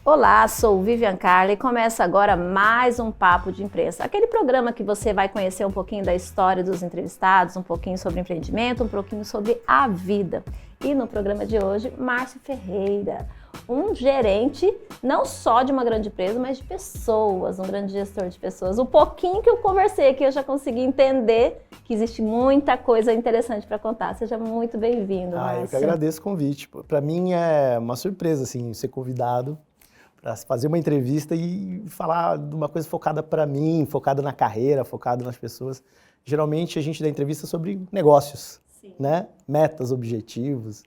Olá, sou Vivian Carla e começa agora mais um Papo de Imprensa. Aquele programa que você vai conhecer um pouquinho da história dos entrevistados, um pouquinho sobre empreendimento, um pouquinho sobre a vida. E no programa de hoje, Márcio Ferreira, um gerente não só de uma grande empresa, mas de pessoas, um grande gestor de pessoas. O pouquinho que eu conversei aqui, eu já consegui entender que existe muita coisa interessante para contar. Seja muito bem-vindo, Márcio. Eu que agradeço o convite. Para mim é uma surpresa assim, ser convidado para fazer uma entrevista e falar de uma coisa focada para mim, focada na carreira, focada nas pessoas. Geralmente a gente dá entrevista sobre negócios, né? Metas, objetivos.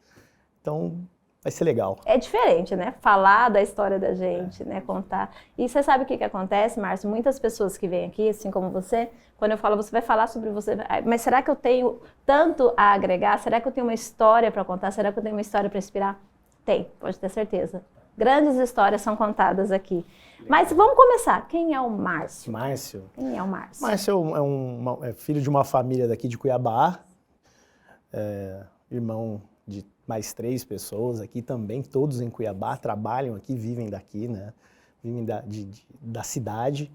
Então vai ser legal. É diferente, né? Falar da história da gente, né? Contar. E você sabe o que acontece, Márcio? Muitas pessoas que vêm aqui, assim como você, quando eu falo, você vai falar sobre você, mas será que eu tenho tanto a agregar? Será que eu tenho uma história para contar? Será que eu tenho uma história para inspirar? Tem, pode ter certeza. Grandes histórias são contadas aqui. Mas vamos começar. Quem é o Márcio? Márcio? Quem é o Márcio? Márcio é filho de uma família daqui de Cuiabá, irmão de mais 3 pessoas aqui também, todos em Cuiabá, trabalham aqui, vivem daqui, né? Vivem da cidade.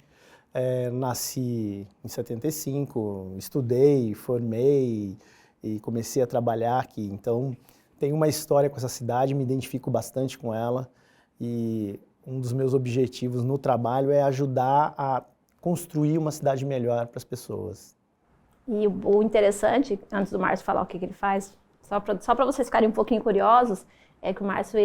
Nasci em 75, estudei, formei e comecei a trabalhar aqui. Então, tenho uma história com essa cidade, me identifico bastante com ela. E um dos meus objetivos no trabalho é ajudar a construir uma cidade melhor para as pessoas. E o interessante, antes do Márcio falar o que ele faz, só para vocês ficarem um pouquinho curiosos, é que o Márcio,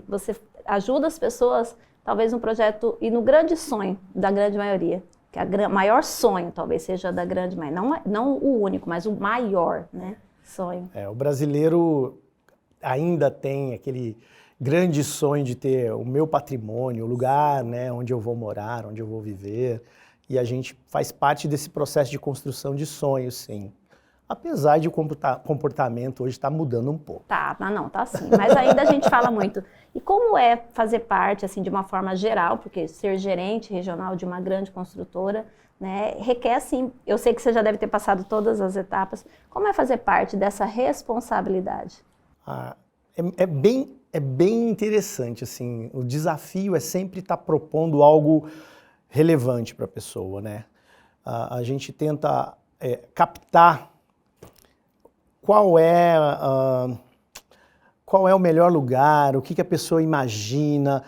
você ajuda as pessoas, talvez no projeto e no grande sonho da grande maioria, que maior sonho talvez seja da grande maioria, não o único, mas o maior, né, sonho. O brasileiro ainda tem aquele grande sonho de ter o meu patrimônio, o lugar, né, onde eu vou morar, onde eu vou viver, e a gente faz parte desse processo de construção de sonhos, sim. Apesar de o comportamento hoje estar mudando um pouco. Tá sim, mas ainda a gente fala muito. E como é fazer parte, assim, de uma forma geral, porque ser gerente regional de uma grande construtora, né, requer, assim, eu sei que você já deve ter passado todas as etapas, como é fazer parte dessa responsabilidade? É bem interessante, assim, o desafio é sempre estar propondo algo relevante para a pessoa, né? A gente tenta captar qual é o melhor lugar, o que a pessoa imagina,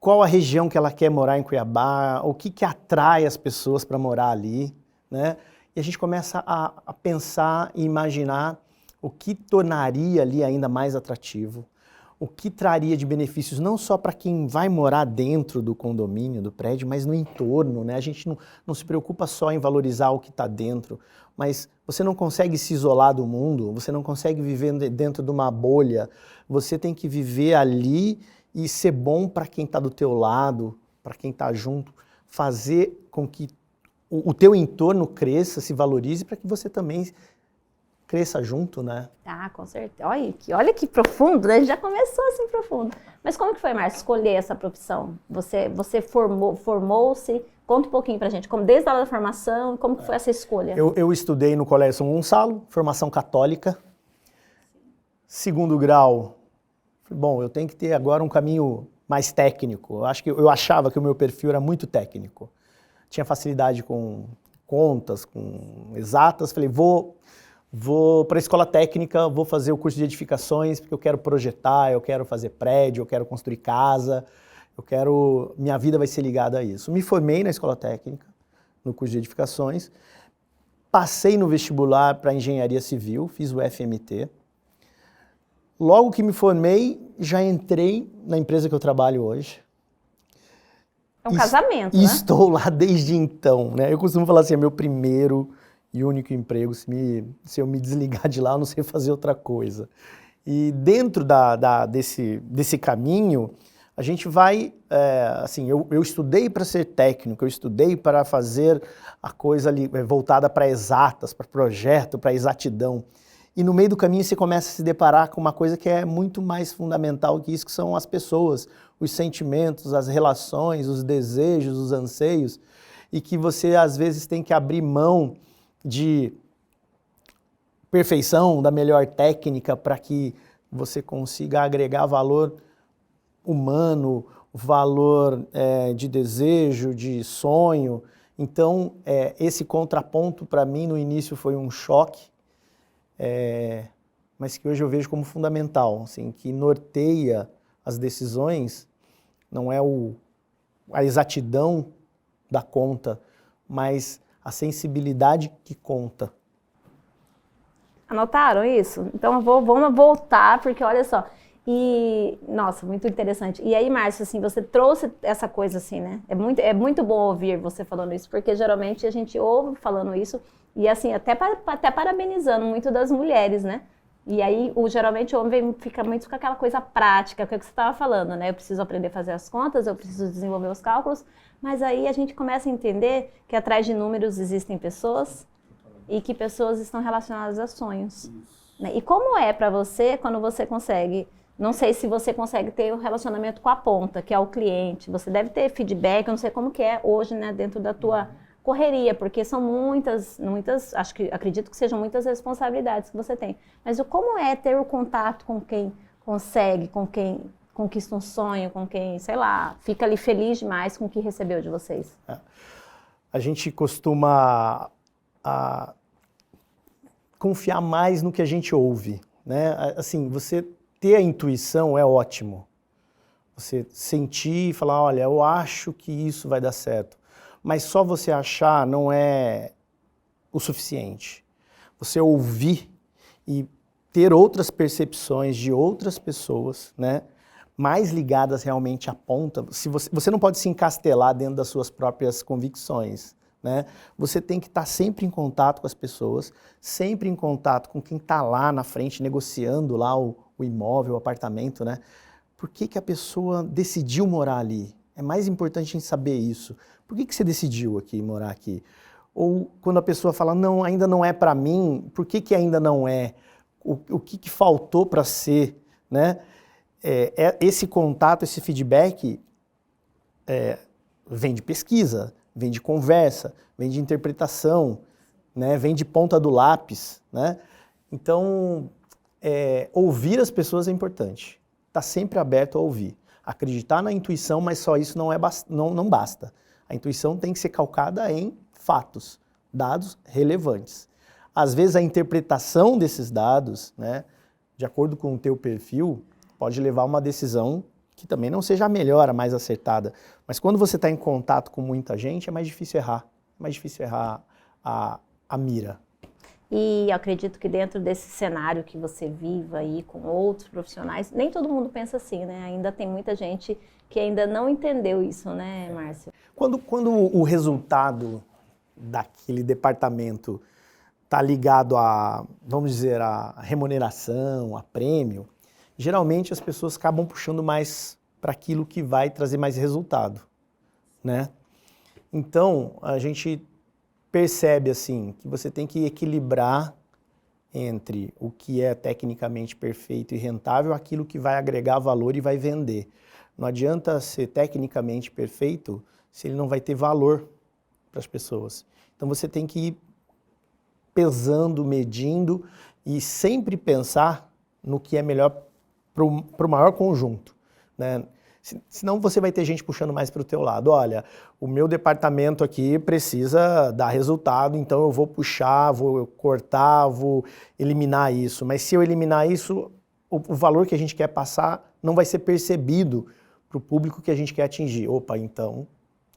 qual a região que ela quer morar em Cuiabá, o que atrai as pessoas para morar ali, né? E a gente começa a pensar e imaginar o que tornaria ali ainda mais atrativo, o que traria de benefícios não só para quem vai morar dentro do condomínio, do prédio, mas no entorno, né? A gente não se preocupa só em valorizar o que está dentro, mas você não consegue se isolar do mundo, você não consegue viver dentro de uma bolha, você tem que viver ali e ser bom para quem está do teu lado, para quem está junto, fazer com que o teu entorno cresça, se valorize, para que você também cresça junto, né? Ah, com certeza. Olha que profundo, né? Já começou assim profundo. Mas como que foi, Márcio, escolher essa profissão? Você formou-se? Conta um pouquinho pra gente, desde a hora da formação, como que foi essa escolha? Eu estudei no Colégio São Gonçalo, formação católica. Segundo grau, bom, eu tenho que ter agora um caminho mais técnico. Eu achava que o meu perfil era muito técnico. Tinha facilidade com contas, com exatas. Falei, vou para a escola técnica, vou fazer o curso de edificações, porque eu quero projetar, eu quero fazer prédio, eu quero construir casa, minha vida vai ser ligada a isso. Me formei na escola técnica, no curso de edificações, passei no vestibular para engenharia civil, fiz o FMT. Logo que me formei, já entrei na empresa que eu trabalho hoje. É um casamento, né? Estou lá desde então, né? Eu costumo falar assim, é meu primeiro e único emprego, se eu me desligar de lá, eu não sei fazer outra coisa. E dentro desse caminho, a gente vai, assim, eu estudei para ser técnico, eu estudei para fazer a coisa ali voltada para exatas, para projeto, para exatidão. E no meio do caminho você começa a se deparar com uma coisa que é muito mais fundamental que isso, que são as pessoas, os sentimentos, as relações, os desejos, os anseios, e que você às vezes tem que abrir mão de perfeição, da melhor técnica para que você consiga agregar valor humano, valor de desejo, de sonho. Então, esse contraponto para mim no início foi um choque, mas que hoje eu vejo como fundamental, assim, que norteia as decisões, não é a exatidão da conta, mas a sensibilidade que conta. Anotaram isso? Então vamos voltar, porque olha só. E, nossa, muito interessante. E aí, Márcio, assim, você trouxe essa coisa assim, né? É muito bom ouvir você falando isso, porque geralmente a gente ouve falando isso, e assim, até parabenizando muito das mulheres, né? E aí, geralmente o homem fica muito com aquela coisa prática, que é o que você estava falando, né? Eu preciso aprender a fazer as contas, eu preciso desenvolver os cálculos, mas aí a gente começa a entender que atrás de números existem pessoas, e que pessoas estão relacionadas a sonhos. Né? E como é para você quando você consegue, não sei se você consegue ter um relacionamento com a ponta, que é o cliente, você deve ter feedback, eu não sei como que é hoje, né, dentro da tua correria, porque são muitas, acredito que sejam muitas responsabilidades que você tem. Mas como é ter o contato com quem consegue, com quem conquista um sonho, com quem, sei lá, fica ali feliz demais com o que recebeu de vocês? A gente costuma confiar mais no que a gente ouve, né? Assim, você ter a intuição é ótimo. Você sentir e falar, olha, eu acho que isso vai dar certo. Mas só você achar não é o suficiente. Você ouvir e ter outras percepções de outras pessoas, né? Mais ligadas realmente à ponta. Você não pode se encastelar dentro das suas próprias convicções. Né? Você tem que estar sempre em contato com as pessoas, sempre em contato com quem está lá na frente, negociando lá o imóvel, o apartamento, né? Por que a pessoa decidiu morar ali? É mais importante a gente saber isso. Por que você decidiu morar aqui? Ou quando a pessoa fala, não, ainda não é para mim, por que ainda não é? O que faltou para ser? Né? Esse contato, esse feedback vem de pesquisa, vem de conversa, vem de interpretação, né? Vem de ponta do lápis, né? Então, ouvir as pessoas é importante. Está sempre aberto a ouvir. Acreditar na intuição, mas só isso não basta. A intuição tem que ser calcada em fatos, dados relevantes. Às vezes a interpretação desses dados, né, de acordo com o teu perfil, pode levar a uma decisão que também não seja a melhor, a mais acertada. Mas quando você está em contato com muita gente, é mais difícil errar. É mais difícil errar a mira. E eu acredito que dentro desse cenário que você vive aí com outros profissionais, nem todo mundo pensa assim, né? Ainda tem muita gente que ainda não entendeu isso, né, Márcio? Quando o resultado daquele departamento está ligado vamos dizer, a remuneração, a prêmio, geralmente as pessoas acabam puxando mais para aquilo que vai trazer mais resultado, né? Então, a gente percebe assim que você tem que equilibrar entre o que é tecnicamente perfeito e rentável, aquilo que vai agregar valor e vai vender. Não adianta ser tecnicamente perfeito se ele não vai ter valor para as pessoas. Então você tem que ir pesando, medindo e sempre pensar no que é melhor para o maior conjunto, né? Senão você vai ter gente puxando mais para o teu lado. Olha, o meu departamento aqui precisa dar resultado, então eu vou puxar, vou cortar, vou eliminar isso. Mas se eu eliminar isso, o valor que a gente quer passar não vai ser percebido para o público que a gente quer atingir. Opa, então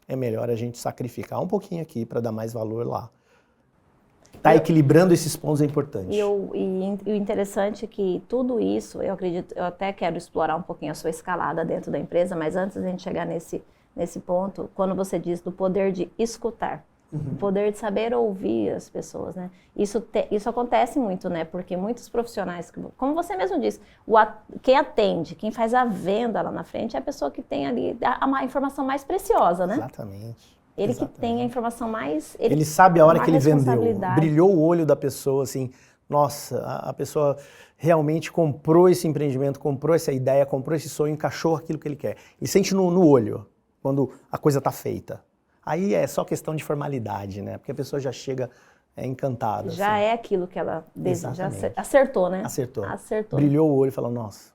é melhor a gente sacrificar um pouquinho aqui para dar mais valor lá. Tá equilibrando esses pontos é importante. E o interessante é que tudo isso, eu acredito, eu até quero explorar um pouquinho a sua escalada dentro da empresa, mas antes da gente chegar nesse ponto, quando você diz do poder de escutar, o poder de saber ouvir as pessoas, né? Isso acontece muito, né? Porque muitos profissionais, como você mesmo disse, quem atende, quem faz a venda lá na frente é a pessoa que tem ali a informação mais preciosa, né? Exatamente. Ele que tem a informação mais... Ele sabe a hora que ele vendeu. Brilhou o olho da pessoa, assim, nossa, a pessoa realmente comprou esse empreendimento, comprou essa ideia, comprou esse sonho, encaixou aquilo que ele quer. Ele sente no olho, quando a coisa está feita. Aí é só questão de formalidade, né? Porque a pessoa já chega encantada. Já assim. É aquilo que ela deseja. Acertou, né? Acertou. Acertou. Brilhou o olho e falou, nossa,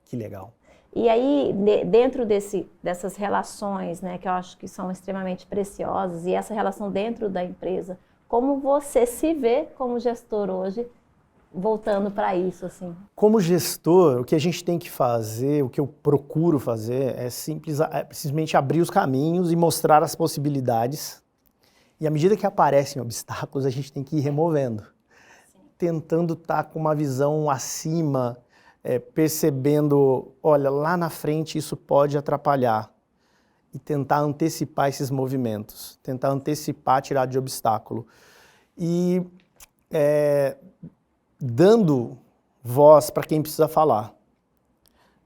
que legal. E aí, dentro dessas relações, né, que eu acho que são extremamente preciosas, e essa relação dentro da empresa, como você se vê como gestor hoje, voltando para isso, assim? Como gestor, o que a gente tem que fazer, o que eu procuro fazer, é simplesmente abrir os caminhos e mostrar as possibilidades. E à medida que aparecem obstáculos, a gente tem que ir removendo. Sim. Tentando estar com uma visão acima, percebendo, olha, lá na frente isso pode atrapalhar. E tentar antecipar esses movimentos, tentar antecipar, tirar de obstáculo. E dando voz para quem precisa falar.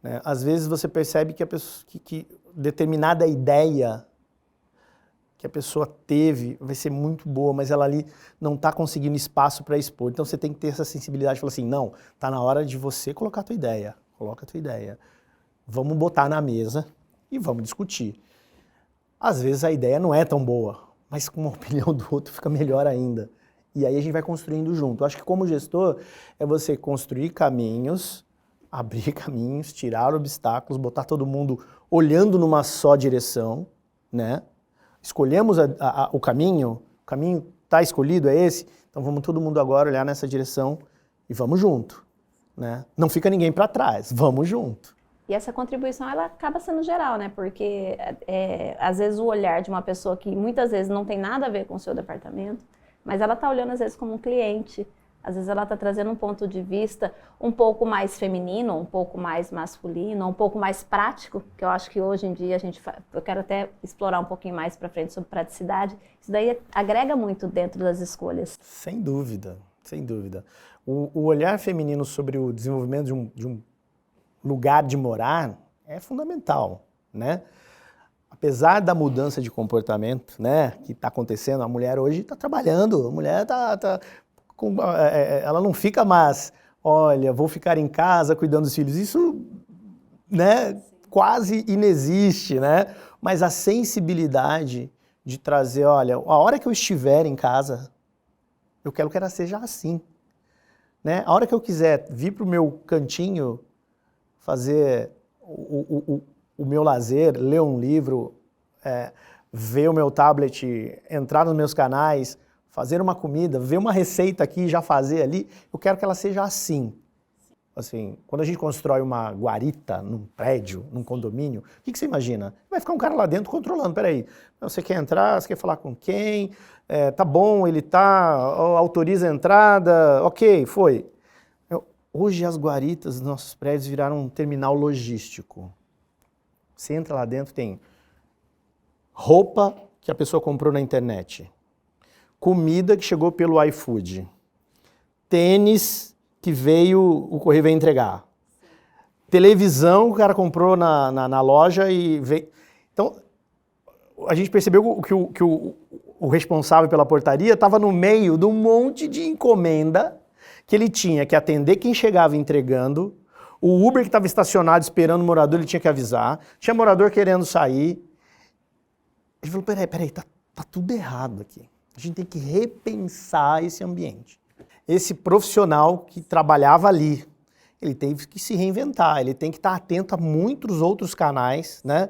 Né? Às vezes você percebe que, que determinada ideia que a pessoa teve vai ser muito boa, mas ela ali não está conseguindo espaço para expor. Então você tem que ter essa sensibilidade de falar assim, não, está na hora de você colocar a tua ideia. Coloca a tua ideia. Vamos botar na mesa e vamos discutir. Às vezes a ideia não é tão boa, mas com a opinião do outro fica melhor ainda. E aí a gente vai construindo junto. Eu acho que como gestor é você construir caminhos, abrir caminhos, tirar obstáculos, botar todo mundo olhando numa só direção, né? Escolhemos o caminho está escolhido, é esse, então vamos todo mundo agora olhar nessa direção e vamos junto, né? Não fica ninguém para trás, vamos junto. E essa contribuição, ela acaba sendo geral, né? Porque, às vezes, o olhar de uma pessoa que muitas vezes não tem nada a ver com o seu departamento, mas ela está olhando, às vezes, como um cliente. Às vezes, ela está trazendo um ponto de vista um pouco mais feminino, um pouco mais masculino, um pouco mais prático, que eu acho que hoje em dia eu quero até explorar um pouquinho mais para frente sobre praticidade. Isso daí agrega muito dentro das escolhas. Sem dúvida, sem dúvida. O olhar feminino sobre o desenvolvimento de um lugar de morar é fundamental, né? Apesar da mudança de comportamento, né, que está acontecendo, a mulher hoje está trabalhando, a mulher ela não fica mais, olha, vou ficar em casa cuidando dos filhos. Isso, né, quase inexiste, né? Mas a sensibilidade de trazer, olha, a hora que eu estiver em casa, eu quero que ela seja assim, né? A hora que eu quiser vir para o meu cantinho, fazer o meu lazer, ler um livro, ver o meu tablet, entrar nos meus canais, fazer uma comida, ver uma receita aqui e já fazer ali, eu quero que ela seja assim. Assim, quando a gente constrói uma guarita num prédio, num condomínio, o que você imagina? Vai ficar um cara lá dentro controlando, peraí, você quer entrar, você quer falar com quem? Tá bom, ele autoriza a entrada, ok, foi. Hoje as guaritas dos nossos prédios viraram um terminal logístico. Você entra lá dentro, tem roupa que a pessoa comprou na internet, comida que chegou pelo iFood, tênis que o correio veio entregar, televisão que o cara comprou na loja e veio... Então, a gente percebeu que o responsável pela portaria estava no meio de um monte de encomenda que ele tinha que atender quem chegava entregando, o Uber que estava estacionado esperando o morador, ele tinha que avisar, tinha morador querendo sair. Ele falou, peraí, tá tudo errado aqui. A gente tem que repensar esse ambiente. Esse profissional que trabalhava ali, ele teve que se reinventar, ele tem que estar atento a muitos outros canais, né?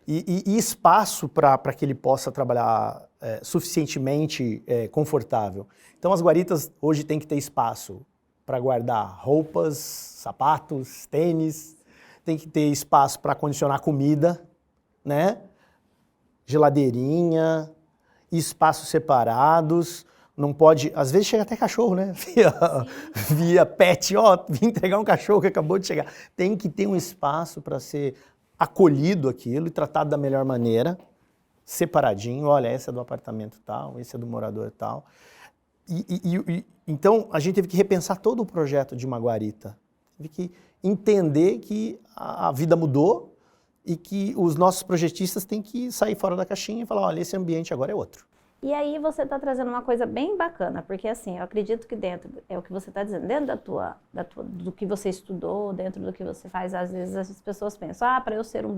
E espaço para que ele possa trabalhar suficientemente confortável. Então as guaritas hoje têm que ter espaço para guardar roupas, sapatos, tênis, tem que ter espaço para condicionar comida, né? Geladeirinha, espaços separados, não pode, às vezes chega até cachorro, né? Via pet, vim entregar um cachorro que acabou de chegar. Tem que ter um espaço para ser acolhido aquilo e tratado da melhor maneira, separadinho, olha, esse é do apartamento tal, esse é do morador tal. Então, a gente teve que repensar todo o projeto de uma guarita. Teve que entender que a vida mudou e que os nossos projetistas têm que sair fora da caixinha e falar, olha, esse ambiente agora é outro. E aí você está trazendo uma coisa bem bacana, porque assim, eu acredito que dentro, é o que você está dizendo, dentro do que você estudou, dentro do que você faz, às vezes as pessoas pensam, para eu ser um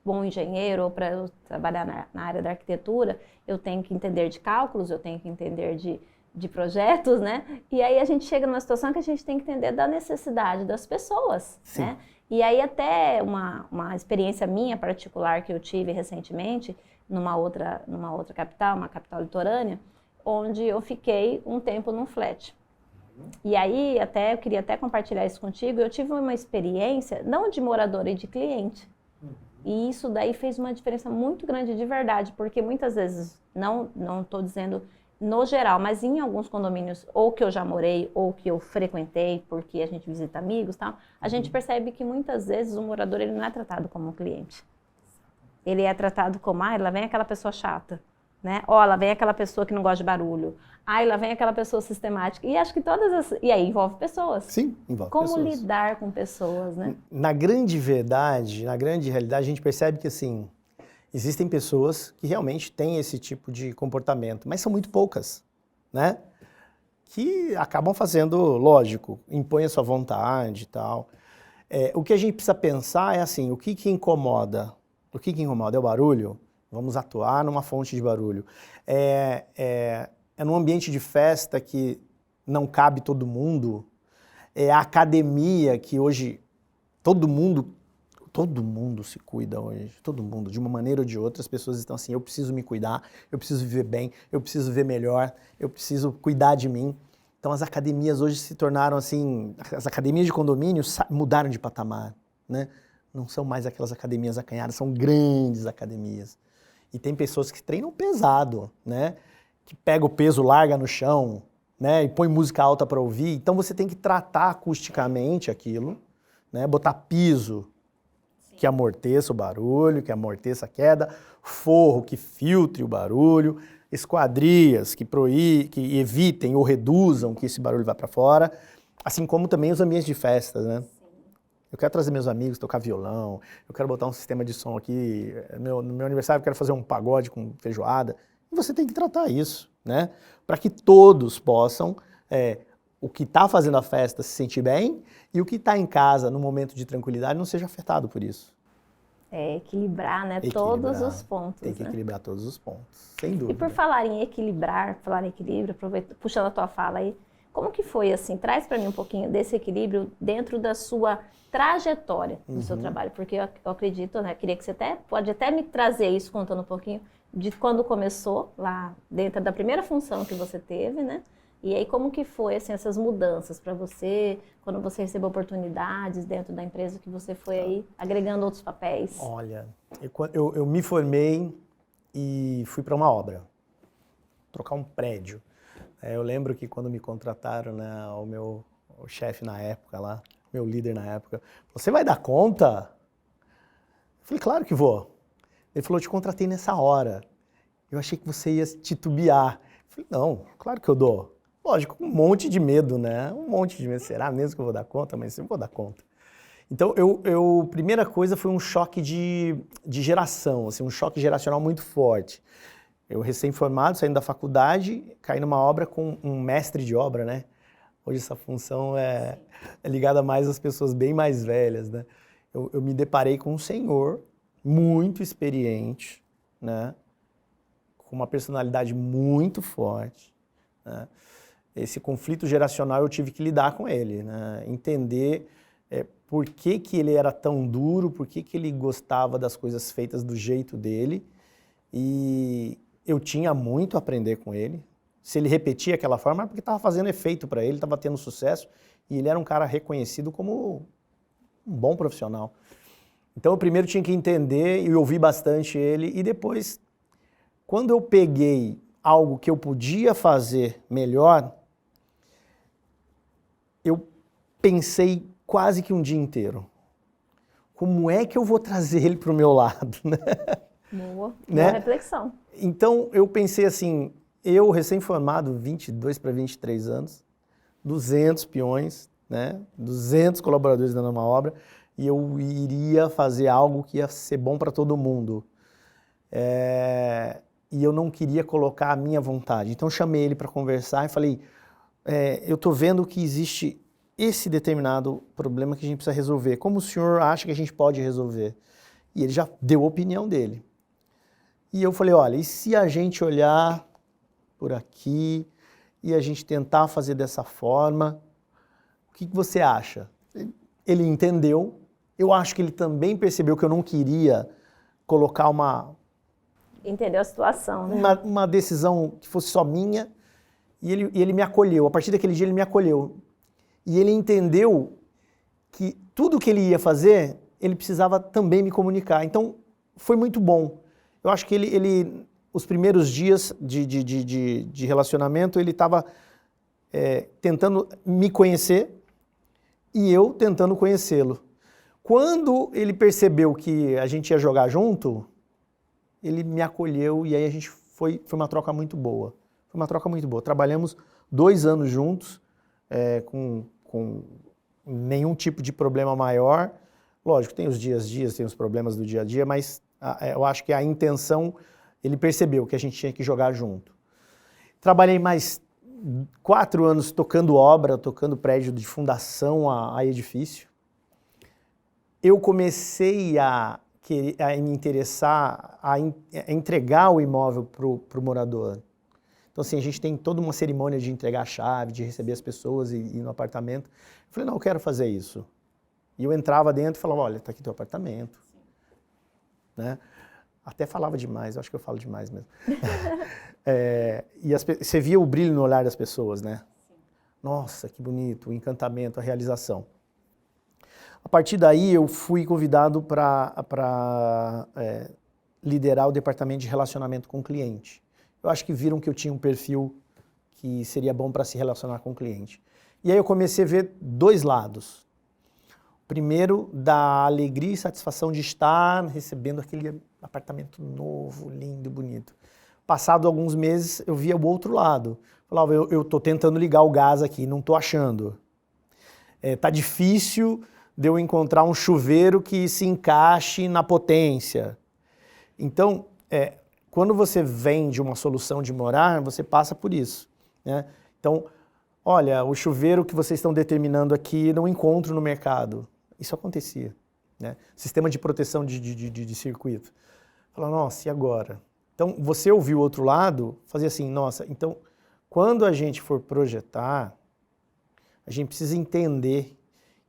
bom engenheiro ou para eu trabalhar na área da arquitetura, eu tenho que entender de cálculos, eu tenho que entender de projetos, né? E aí a gente chega numa situação que a gente tem que entender da necessidade das pessoas, né? E aí até uma experiência minha particular que eu tive recentemente, numa outra capital, uma capital litorânea, onde eu fiquei um tempo num flat. E aí, eu queria até compartilhar isso contigo, eu tive uma experiência, não de moradora e de cliente. E isso daí fez uma diferença muito grande de verdade, porque muitas vezes, não estou dizendo no geral, mas em alguns condomínios, ou que eu já morei, ou que eu frequentei, porque a gente visita amigos e tal, a gente percebe que muitas vezes o morador ele não é tratado como um cliente. Ele é tratado como, lá vem aquela pessoa chata, né? Lá vem aquela pessoa que não gosta de barulho. Lá vem aquela pessoa sistemática. E acho que e aí envolve pessoas. Sim, envolve como pessoas. Como lidar com pessoas, né? Na grande verdade, na grande realidade, a gente percebe que, assim, existem pessoas que realmente têm esse tipo de comportamento, mas são muito poucas, né? Que acabam fazendo, lógico, impõem a sua vontade e tal. O que a gente precisa pensar é assim, o que incomoda? O que incomoda? É o barulho? Vamos atuar numa fonte de barulho. É num ambiente de festa que não cabe todo mundo. É a academia que hoje todo mundo se cuida hoje. Todo mundo, de uma maneira ou de outra, as pessoas estão assim, eu preciso me cuidar, eu preciso viver bem, eu preciso viver melhor, eu preciso cuidar de mim. Então as academias hoje se tornaram assim, as academias de condomínio mudaram de patamar, né? Não são mais aquelas academias acanhadas, são grandes academias. E tem pessoas que treinam pesado, né? Que pega o peso, larga no chão, né? E põe música alta para ouvir. Então você tem que tratar acusticamente aquilo, né? Botar piso que amorteça o barulho, que amorteça a queda, forro que filtre o barulho, esquadrias que evitem ou reduzam que esse barulho vá para fora, assim como também os ambientes de festas, né? Eu quero trazer meus amigos, tocar violão, eu quero botar um sistema de som aqui, no meu aniversário eu quero fazer um pagode com feijoada. E você tem que tratar isso, né? Para que todos possam, o que está fazendo a festa se sentir bem e o que está em casa no momento de tranquilidade não seja afetado por isso. Equilibrar, né? Todos os pontos. Tem que equilibrar todos os pontos, sem dúvida. E por falar em equilibrar, falar em equilíbrio, puxando a tua fala aí, como que foi assim? Traz para mim um pouquinho desse equilíbrio dentro da sua trajetória no seu trabalho, porque eu acredito, né? Queria que você pode até me trazer isso contando um pouquinho de quando começou lá dentro da primeira função que você teve, né? E aí como que foi assim, essas mudanças para você, quando você recebeu oportunidades dentro da empresa que você foi aí agregando outros papéis? Olha, eu me formei e fui para uma obra, trocar um prédio. Eu lembro que quando me contrataram, né, o chefe na época lá, meu líder na época, você vai dar conta? Eu falei, claro que vou. Ele falou, eu te contratei nessa hora. Eu achei que você ia titubear. Eu falei, não, claro que eu dou. Lógico, um monte de medo, né? Um monte de medo. Será mesmo que eu vou dar conta? Mas eu vou dar conta. Então, primeira coisa foi um choque de geração, assim, um choque geracional muito forte. Eu recém-formado, saindo da faculdade, caí numa obra com um mestre de obra, né? Hoje essa função é ligada mais às pessoas bem mais velhas, né? Eu me deparei com um senhor muito experiente, né? Com uma personalidade muito forte, né? Esse conflito geracional eu tive que lidar com ele, né? Entender por que ele era tão duro, por que ele gostava das coisas feitas do jeito dele. E eu tinha muito a aprender com ele. Se ele repetia aquela forma, era porque estava fazendo efeito para ele, estava tendo sucesso. E ele era um cara reconhecido como um bom profissional. Então eu primeiro tinha que entender e ouvir bastante ele. E depois, quando eu peguei algo que eu podia fazer melhor, eu pensei quase que um dia inteiro. Como é que eu vou trazer ele para o meu lado? Boa né? reflexão. Então eu pensei assim, eu recém-formado, 22 para 23 anos, 200 peões, né? 200 colaboradores dando uma obra, e eu iria fazer algo que ia ser bom para todo mundo. E eu não queria colocar a minha vontade. Então eu chamei ele para conversar e falei, eu estou vendo que existe esse determinado problema que a gente precisa resolver. Como o senhor acha que a gente pode resolver? E ele já deu a opinião dele. E eu falei, olha, e se a gente olhar por aqui e a gente tentar fazer dessa forma, o que você acha? Ele entendeu, Eu acho que ele também percebeu que eu não queria colocar Entendeu a situação, né? uma decisão que fosse só minha, e ele me acolheu. A partir daquele dia ele me acolheu. E ele entendeu que tudo que ele ia fazer, ele precisava também me comunicar. Então, foi muito bom. Eu acho que os primeiros dias de relacionamento, ele estava tentando me conhecer e eu tentando conhecê-lo. Quando ele percebeu que a gente ia jogar junto, ele me acolheu e aí foi uma troca muito boa. Foi uma troca muito boa. Trabalhamos 2 anos juntos, com nenhum tipo de problema maior. Lógico, tem os dias, tem os problemas do dia a dia, mas eu acho que a intenção, ele percebeu que a gente tinha que jogar junto. Trabalhei mais 4 anos tocando obra, tocando prédio de fundação a edifício. Eu comecei a me interessar, a entregar o imóvel para o morador. Então, assim, a gente tem toda uma cerimônia de entregar a chave, de receber as pessoas e ir no apartamento. Eu falei, não, eu quero fazer isso. E eu entrava dentro e falava, olha, está aqui teu apartamento. Né? Até falava demais, eu acho que eu falo demais mesmo. E você via o brilho no olhar das pessoas, né? Sim. Nossa, que bonito, o encantamento, a realização. A partir daí, eu fui convidado para liderar o departamento de relacionamento com o cliente. Eu acho que viram que eu tinha um perfil que seria bom para se relacionar com o cliente. E aí eu comecei a ver 2 lados. Primeiro, da alegria e satisfação de estar recebendo aquele apartamento novo, lindo, bonito. Passado alguns meses, eu via o outro lado. Falava, eu estou tentando ligar o gás aqui, não estou achando. Tá difícil de eu encontrar um chuveiro que se encaixe na potência. Então, quando você vende uma solução de morar, você passa por isso, né? Então, olha, o chuveiro que vocês estão determinando aqui não encontro no mercado. Isso acontecia, né? Sistema de proteção de circuito. Fala, nossa, e agora? Então, você ouviu o outro lado, fazia assim, nossa, então, quando a gente for projetar, a gente precisa entender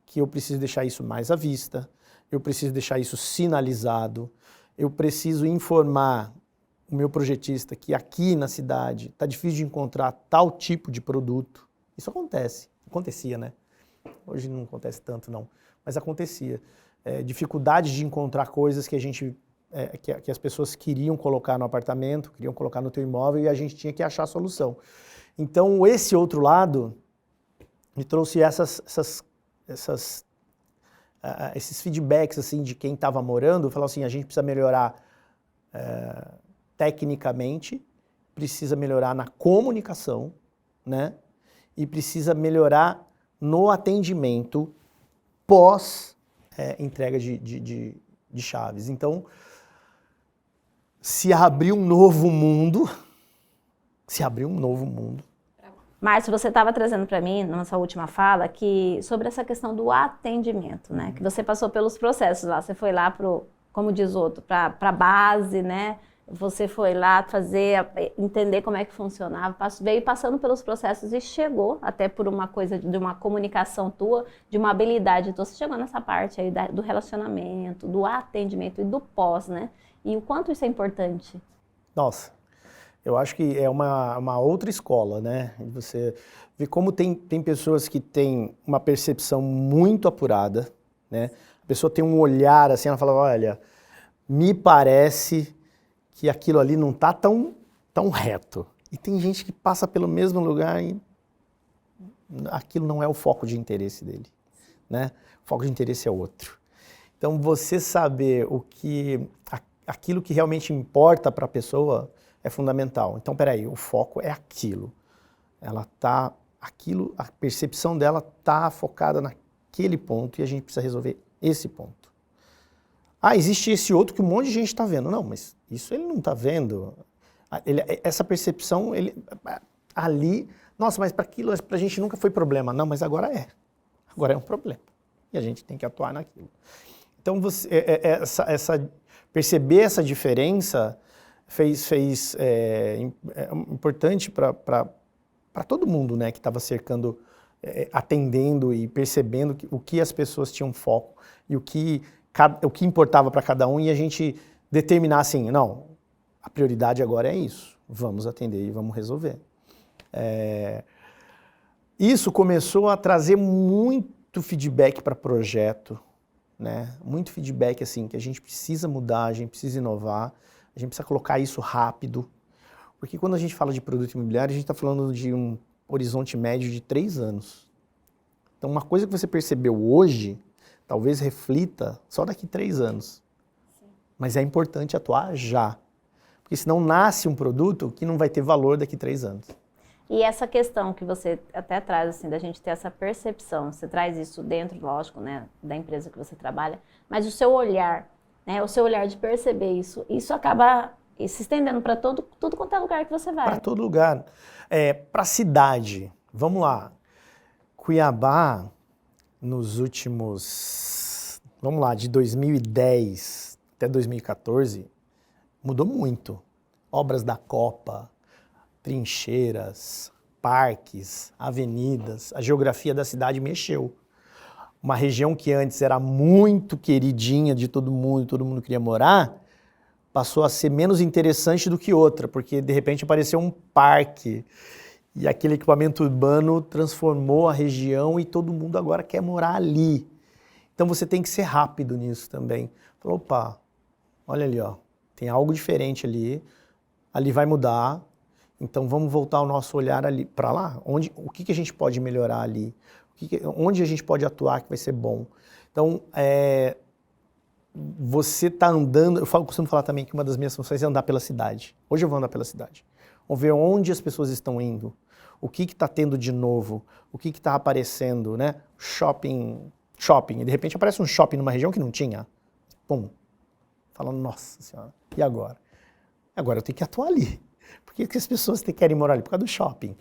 que eu preciso deixar isso mais à vista, eu preciso deixar isso sinalizado, eu preciso informar o meu projetista que aqui na cidade está difícil de encontrar tal tipo de produto. Isso acontecia, né? Hoje não acontece tanto não, mas acontecia. Dificuldade de encontrar coisas que que as pessoas queriam colocar no apartamento, queriam colocar no teu imóvel e a gente tinha que achar a solução. Então esse outro lado me trouxe esses feedbacks assim, de quem estava morando, falou assim, a gente precisa melhorar tecnicamente, precisa melhorar na comunicação, né? E precisa melhorar no atendimento pós entrega de chaves. Então, se abriu um novo mundo. Márcio, você estava trazendo para mim, na nossa última fala, sobre essa questão do atendimento, né? Que você passou pelos processos lá, você foi lá como diz outro, para a base, né? Você foi lá entender como é que funcionava, veio passando pelos processos e chegou, até por uma coisa de uma comunicação tua, de uma habilidade. Então, você chegou nessa parte aí do relacionamento, do atendimento e do pós, né? E o quanto isso é importante? Nossa, eu acho que é uma outra escola, né? Você vê como tem pessoas que têm uma percepção muito apurada, né? A pessoa tem um olhar assim, ela fala, olha, me parece que aquilo ali não está tão reto. E tem gente que passa pelo mesmo lugar e aquilo não é o foco de interesse dele, né? O foco de interesse é outro. Então, você saber aquilo que realmente importa para a pessoa é fundamental. Então, peraí, o foco é aquilo. A percepção dela está focada naquele ponto e a gente precisa resolver esse ponto. Existe esse outro que um monte de gente está vendo. Não, mas isso ele não está vendo. Essa percepção, ali... Nossa, mas para aquilo, para a gente nunca foi problema. Não, mas agora é. Agora é um problema. E a gente tem que atuar naquilo. Então, perceber essa diferença importante para todo mundo, né, que estava cercando atendendo e percebendo o que as pessoas tinham foco e o que importava para cada um, e a gente determinar assim, não, a prioridade agora é isso, vamos atender e vamos resolver. Isso começou a trazer muito feedback para projeto, né? Muito feedback assim, que a gente precisa mudar, a gente precisa inovar, a gente precisa colocar isso rápido, porque quando a gente fala de produto imobiliário, a gente está falando de um horizonte médio de 3 anos. Então, uma coisa que você percebeu hoje, talvez reflita só daqui 3 anos. Sim. Mas é importante atuar já, porque senão nasce um produto que não vai ter valor daqui 3 anos. E essa questão que você até traz, assim, da gente ter essa percepção, você traz isso dentro, lógico, né, da empresa que você trabalha, mas o seu olhar, né, o seu olhar de perceber isso acaba se estendendo para tudo quanto é lugar que você vai. Para todo lugar. Para a cidade, vamos lá. Cuiabá, nos últimos, vamos lá, de 2010 até 2014, mudou muito. Obras da Copa, trincheiras, parques, avenidas, a geografia da cidade mexeu. Uma região que antes era muito queridinha de todo mundo queria morar, passou a ser menos interessante do que outra, porque de repente apareceu um parque e aquele equipamento urbano transformou a região e todo mundo agora quer morar ali. Então você tem que ser rápido nisso também. Falou, opa, olha ali, ó, tem algo diferente ali vai mudar. Então vamos voltar o nosso olhar ali para lá, o que a gente pode melhorar ali, onde a gente pode atuar que vai ser bom. Então, você está andando, costumo falar também que uma das minhas funções é andar pela cidade. Hoje eu vou andar pela cidade. Vamos ver onde as pessoas estão indo, o que está tendo de novo, o que está aparecendo, né? Shopping, e de repente aparece um shopping numa região que não tinha. Pum. Falando, nossa senhora, e agora? Agora eu tenho que atuar ali. Por que as pessoas querem morar ali? Por causa do shopping.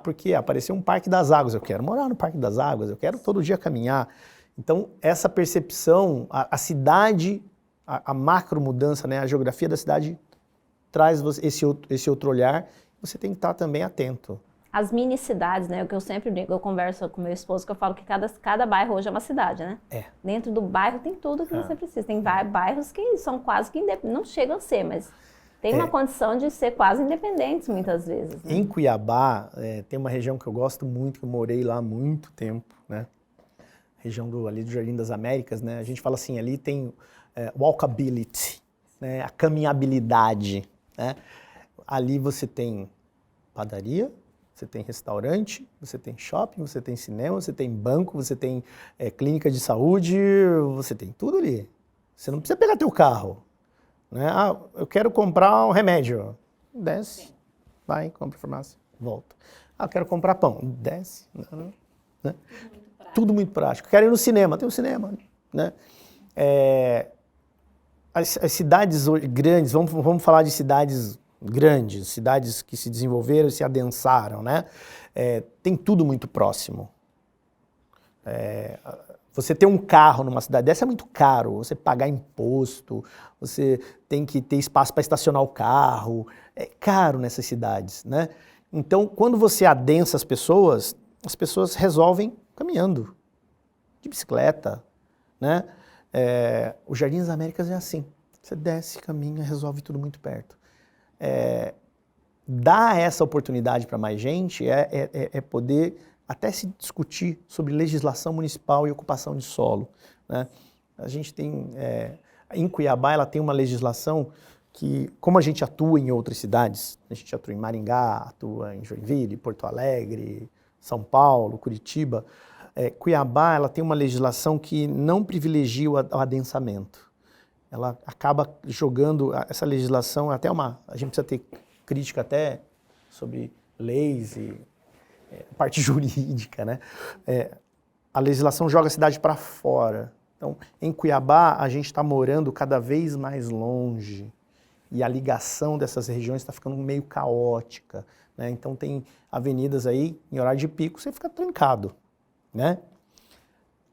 Porque apareceu um Parque das Águas, eu quero morar no Parque das Águas, eu quero todo dia caminhar. Então, essa percepção, a cidade, a macro mudança, né, a geografia da cidade traz esse outro olhar, você tem que estar também atento. As mini cidades, né, o que eu sempre brinco, eu converso com meu esposo, que eu falo que cada bairro hoje é uma cidade, né? Dentro do bairro tem tudo que você precisa. Tem bairros que são quase que não chegam a ser, mas tem uma condição de ser quase independentes muitas vezes. Né? Em Cuiabá, tem uma região que eu gosto muito, que eu morei lá há muito tempo, né? Região ali do Jardim das Américas, né? A gente fala assim, ali tem walkability, né? A caminhabilidade, né? Ali você tem padaria, você tem restaurante, você tem shopping, você tem cinema, você tem banco, você tem clínica de saúde, você tem tudo ali. Você não precisa pegar teu carro. Né? Eu quero comprar um remédio. Desce, vai, compra farmácia, volta. Eu quero comprar pão. Desce. Né? Tudo muito prático. Quero ir no cinema, tem um cinema. Né? As cidades grandes, vamos falar de cidades grandes, cidades que se desenvolveram e se adensaram, né? Tem tudo muito próximo. Você ter um carro numa cidade dessa é muito caro, você pagar imposto, você tem que ter espaço para estacionar o carro, é caro nessas cidades, né? Então, quando você adensa as pessoas resolvem caminhando, de bicicleta, né? O Jardim das Américas é assim, você desce, caminha, resolve tudo muito perto. Dar essa oportunidade para mais gente é poder até se discutir sobre legislação municipal e ocupação de solo. Né? A gente tem, em Cuiabá, ela tem uma legislação que, como a gente atua em outras cidades, a gente atua em Maringá, atua em Joinville, Porto Alegre, São Paulo, Curitiba, Cuiabá, ela tem uma legislação que não privilegia o adensamento. Ela acaba jogando essa legislação, a gente precisa ter crítica até sobre leis e parte jurídica, né? A legislação joga a cidade para fora. Então, em Cuiabá, a gente está morando cada vez mais longe e a ligação dessas regiões está ficando meio caótica, né? Então, tem avenidas aí, em horário de pico, você fica trancado, né?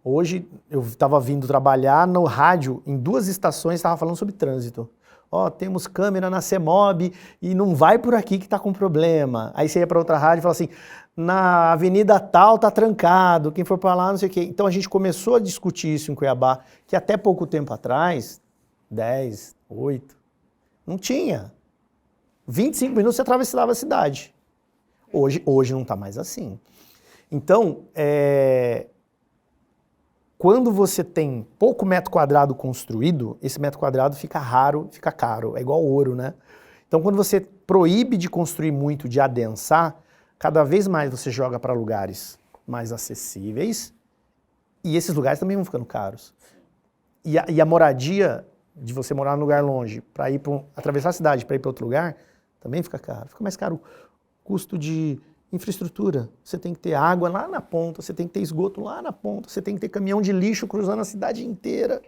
Hoje, eu estava vindo trabalhar no rádio, em 2 estações, estava falando sobre trânsito. ó, temos câmera na CEMOB e não vai por aqui que está com problema. Aí você ia para outra rádio e fala assim, na avenida tal tá trancado, quem for para lá não sei o quê. Então a gente começou a discutir isso em Cuiabá, que até pouco tempo atrás, 10, 8, não tinha. 25 minutos você atravessava a cidade. Hoje não está mais assim. Então, quando você tem pouco metro quadrado construído, esse metro quadrado fica raro, fica caro, é igual ouro, né? Então, quando você proíbe de construir muito, de adensar, cada vez mais você joga para lugares mais acessíveis e esses lugares também vão ficando caros. E a moradia, de você morar num lugar longe, para ir atravessar a cidade para ir para outro lugar, também fica caro. Fica mais caro o custo de infraestrutura. Você tem que ter água lá na ponta, você tem que ter esgoto lá na ponta, você tem que ter caminhão de lixo cruzando a cidade inteira,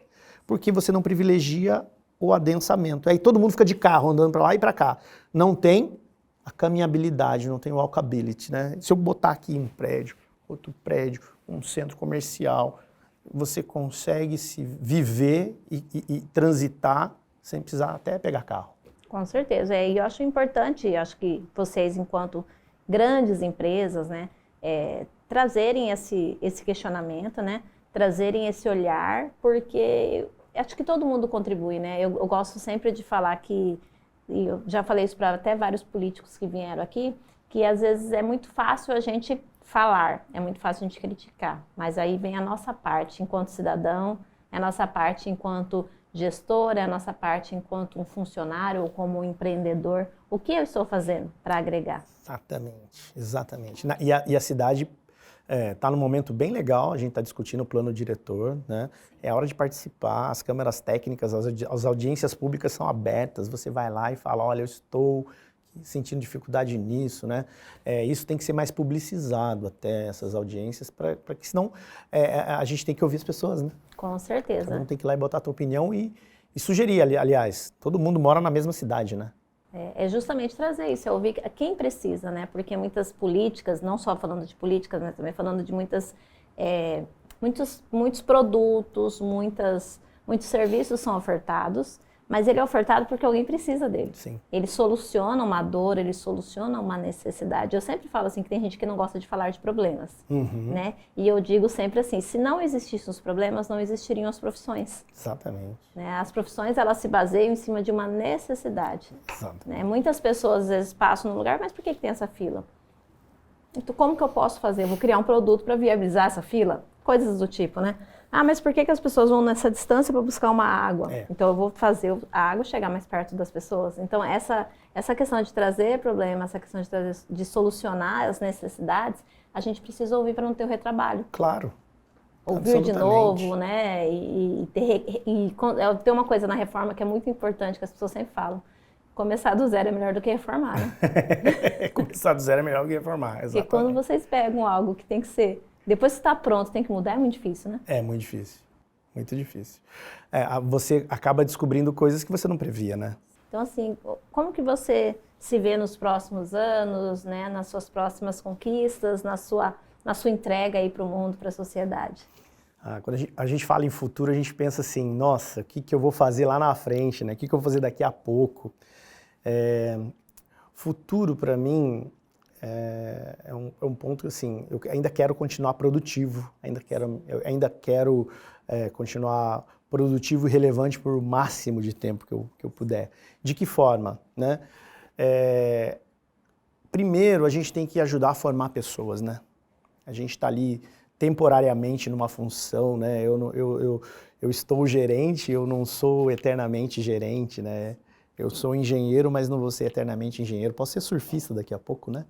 porque você não privilegia o adensamento. Aí todo mundo fica de carro andando para lá e para cá. Não tem a caminhabilidade, não tem o walkability, né? Se eu botar aqui um prédio, outro prédio, um centro comercial, você consegue se viver e transitar sem precisar até pegar carro. Com certeza. E eu acho importante, acho que vocês, enquanto grandes empresas, né, trazerem esse questionamento, né, trazerem esse olhar, porque acho que todo mundo contribui, né? Eu gosto sempre de falar que, e eu já falei isso para até vários políticos que vieram aqui, que às vezes é muito fácil a gente falar, é muito fácil a gente criticar, mas aí vem a nossa parte enquanto cidadão, é a nossa parte enquanto gestor, é a nossa parte enquanto um funcionário ou como um empreendedor. O que eu estou fazendo para agregar? Exatamente. E a cidade está num momento bem legal, a gente está discutindo o plano diretor, né? É hora de participar, as câmaras técnicas, as audiências públicas são abertas, você vai lá e fala, olha, eu estou sentindo dificuldade nisso, né? Isso tem que ser mais publicizado até, essas audiências, para que senão a gente tem que ouvir as pessoas, né? Com certeza. Cada um tem que ir lá e botar a tua opinião e sugerir, aliás, todo mundo mora na mesma cidade, né? É justamente trazer isso, é ouvir quem precisa, né? Porque muitas políticas, não só falando de políticas, mas também falando de muitos produtos, muitos serviços são ofertados, mas ele é ofertado porque alguém precisa dele. Sim. Ele soluciona uma dor, ele soluciona uma necessidade. Eu sempre falo assim que tem gente que não gosta de falar de problemas, né? E eu digo sempre assim, se não existissem os problemas, não existiriam as profissões. Exatamente. Né? As profissões, elas se baseiam em cima de uma necessidade. Exatamente. Né? Muitas pessoas às vezes passam no lugar, mas por que tem essa fila? Então, como que eu posso fazer? Eu vou criar um produto para viabilizar essa fila? Coisas do tipo, né? Ah, mas por que as pessoas vão nessa distância para buscar uma água? Então eu vou fazer a água chegar mais perto das pessoas. Então essa questão de trazer problema, essa questão de solucionar as necessidades, a gente precisa ouvir para não ter o retrabalho. Claro. Ouvir de novo, né? Tem uma coisa na reforma que é muito importante, que as pessoas sempre falam. Começar do zero é melhor do que reformar, né? Começar do zero é melhor do que reformar, exatamente. Porque quando vocês pegam algo que tem que ser... Depois que está pronto, tem que mudar, é muito difícil, né? É muito difícil, muito difícil. Você acaba descobrindo coisas que você não previa, né? Então, assim, como que você se vê nos próximos anos, né? Nas suas próximas conquistas, na sua entrega aí para o mundo, para a sociedade? Quando a gente fala em futuro, a gente pensa assim, nossa, o que eu vou fazer lá na frente, né? O que eu vou fazer daqui a pouco? Futuro, para mim... É um ponto que, assim, eu ainda quero continuar produtivo, eu ainda quero continuar produtivo e relevante por o máximo de tempo que eu puder. De que forma, né? Primeiro, a gente tem que ajudar a formar pessoas, né? A gente está ali temporariamente numa função, né? Eu estou gerente, eu não sou eternamente gerente, né? Eu sou engenheiro, mas não vou ser eternamente engenheiro. Posso ser surfista daqui a pouco, né?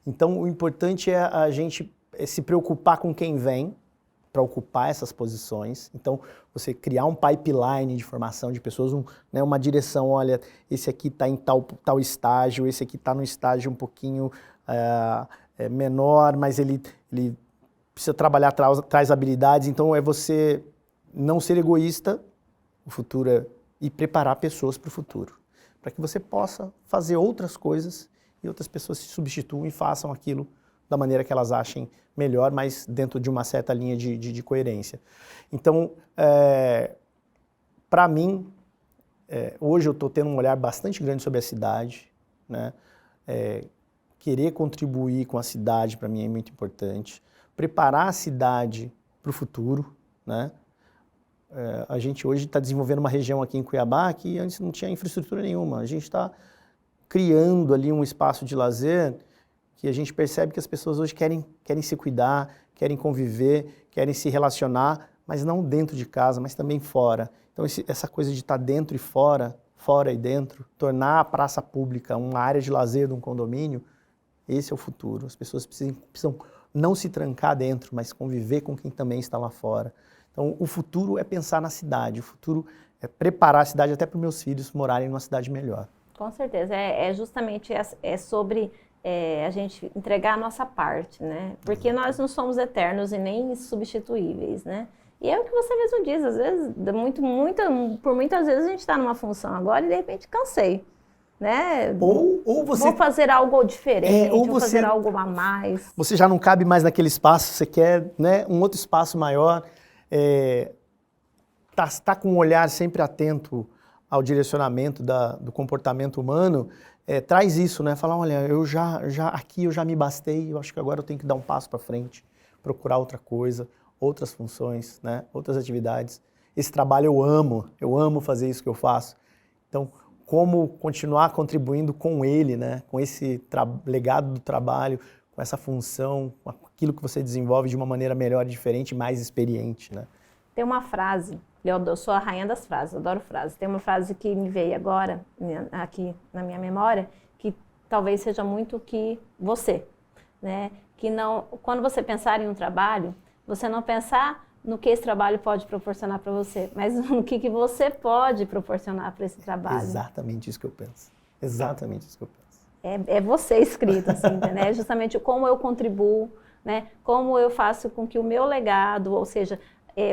Então, o importante é a gente se preocupar com quem vem para ocupar essas posições. Então, você criar um pipeline de formação de pessoas, uma direção, olha, esse aqui está em tal estágio, esse aqui está no estágio um pouquinho menor, mas ele precisa trabalhar, traz habilidades. Então, é você não ser egoísta, o futuro e preparar pessoas para o futuro, para que você possa fazer outras coisas e outras pessoas se substituam e façam aquilo da maneira que elas achem melhor, mas dentro de uma certa linha de coerência. Então, para mim, Hoje eu estou tendo um olhar bastante grande sobre a cidade, né? Querer contribuir com a cidade para mim é muito importante. Preparar a cidade para o futuro, né? A gente hoje está desenvolvendo uma região aqui em Cuiabá que antes não tinha infraestrutura nenhuma. A gente está criando ali um espaço de lazer que a gente percebe que as pessoas hoje querem se cuidar, querem conviver, querem se relacionar, mas não dentro de casa, mas também fora. Então essa coisa de estar dentro e fora, fora e dentro, tornar a praça pública uma área de lazer de um condomínio, esse é o futuro. As pessoas precisam não se trancar dentro, mas conviver com quem também está lá fora. Então, o futuro é pensar na cidade, o futuro é preparar a cidade até para os meus filhos morarem numa cidade melhor. Com certeza, justamente sobre a gente entregar a nossa parte, né? Porque nós não somos eternos e nem substituíveis, né? E é o que você mesmo diz, às vezes, por muitas vezes a gente está numa função agora e de repente cansei. Né? Ou você... Vou fazer algo diferente, vou fazer algo a mais. Você já não cabe mais naquele espaço, você quer, né, um outro espaço maior. Tá com um olhar sempre atento ao direcionamento do comportamento humano, traz isso, né? Falar, olha, aqui eu já me bastei, eu acho que agora eu tenho que dar um passo para frente, procurar outra coisa, outras funções, né? Outras atividades. Esse trabalho eu amo fazer isso que eu faço. Então, como continuar contribuindo com ele, né? Com esse legado do trabalho, com essa função, com aquilo que você desenvolve de uma maneira melhor, diferente, mais experiente, né? Tem uma frase, eu sou a rainha das frases, adoro frases. Tem uma frase que me veio agora, aqui na minha memória, que talvez seja muito que você, né? Que não, quando você pensar em um trabalho, você não pensar no que esse trabalho pode proporcionar para você, mas no que você pode proporcionar para esse trabalho. Exatamente isso que eu penso. Exatamente isso que eu penso. É você escrito, assim, né? Justamente como eu contribuo, né? Como eu faço com que o meu legado, ou seja,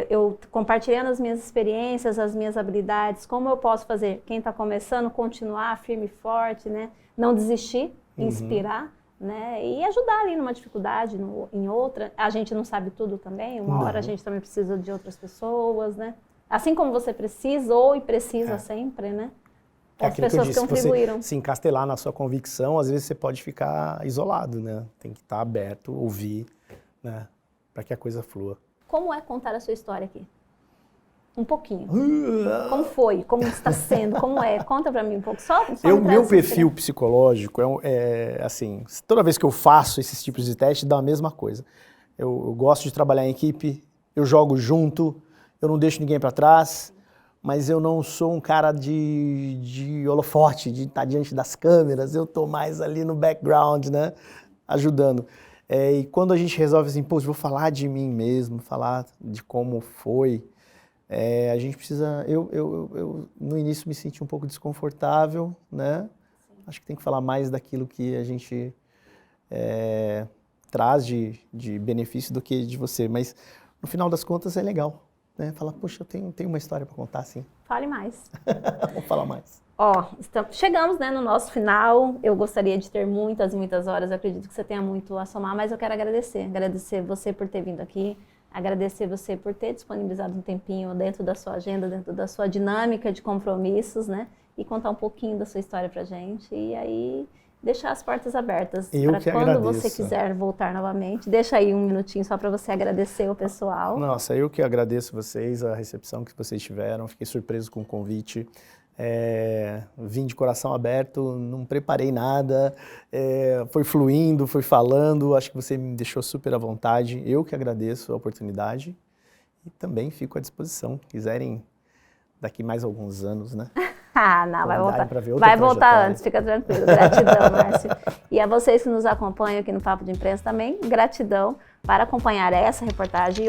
eu compartilhando as minhas experiências, as minhas habilidades, como eu posso fazer, quem está começando, continuar firme e forte, né? Não desistir, inspirar, né? E ajudar ali numa dificuldade, em outra. A gente não sabe tudo também, uma hora a gente também precisa de outras pessoas, né? Assim como você precisou e precisa sempre, né? As pessoas que contribuíram. Se encastelar na sua convicção, às vezes você pode ficar isolado, né? Tem que estar aberto, ouvir, né? Para que a coisa flua. Como é contar a sua história aqui? Um pouquinho. Como foi? Como está sendo? Como é? Conta para mim um pouco. Meu perfil psicológico assim, toda vez que eu faço esses tipos de teste, dá a mesma coisa. Eu gosto de trabalhar em equipe, eu jogo junto, eu não deixo ninguém para trás, mas eu não sou um cara de holofote, de estar diante das câmeras, eu estou mais ali no background, né, ajudando. E quando a gente resolve assim, pô, eu vou falar de mim mesmo, falar de como foi, a gente precisa... Eu no início me senti um pouco desconfortável, né? Sim. Acho que tem que falar mais daquilo que a gente traz de benefício do que de você, mas no final das contas é legal, né? Falar, poxa, eu tenho uma história para contar, sim. Fale mais. Vamos falar mais. Chegamos, né, no nosso final. Eu gostaria de ter muitas horas. Eu acredito que você tenha muito a somar, mas eu quero agradecer você por ter vindo aqui, agradecer você por ter disponibilizado um tempinho dentro da sua agenda, dentro da sua dinâmica de compromissos, né, e contar um pouquinho da sua história pra gente, e aí deixar as portas abertas para quando você quiser voltar novamente. Deixa aí um minutinho só para você agradecer o pessoal. Nossa, eu que agradeço vocês, a recepção que vocês tiveram, fiquei surpreso com o convite. Vim de coração aberto, não preparei nada, foi fluindo, foi falando, acho que você me deixou super à vontade. Eu que agradeço a oportunidade e também fico à disposição, quiserem daqui mais alguns anos, né? Não, vai voltar antes, fica tranquilo. Gratidão, Márcio. E a vocês que nos acompanham aqui no Papo de Imprensa também, gratidão para acompanhar essa reportagem e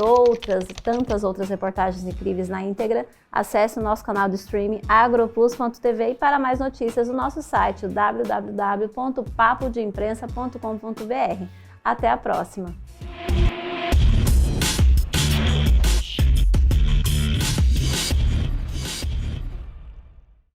tantas outras reportagens incríveis na íntegra. Acesse o nosso canal de streaming agroplus.tv e para mais notícias o nosso site www.papodeimprensa.com.br. Até a próxima!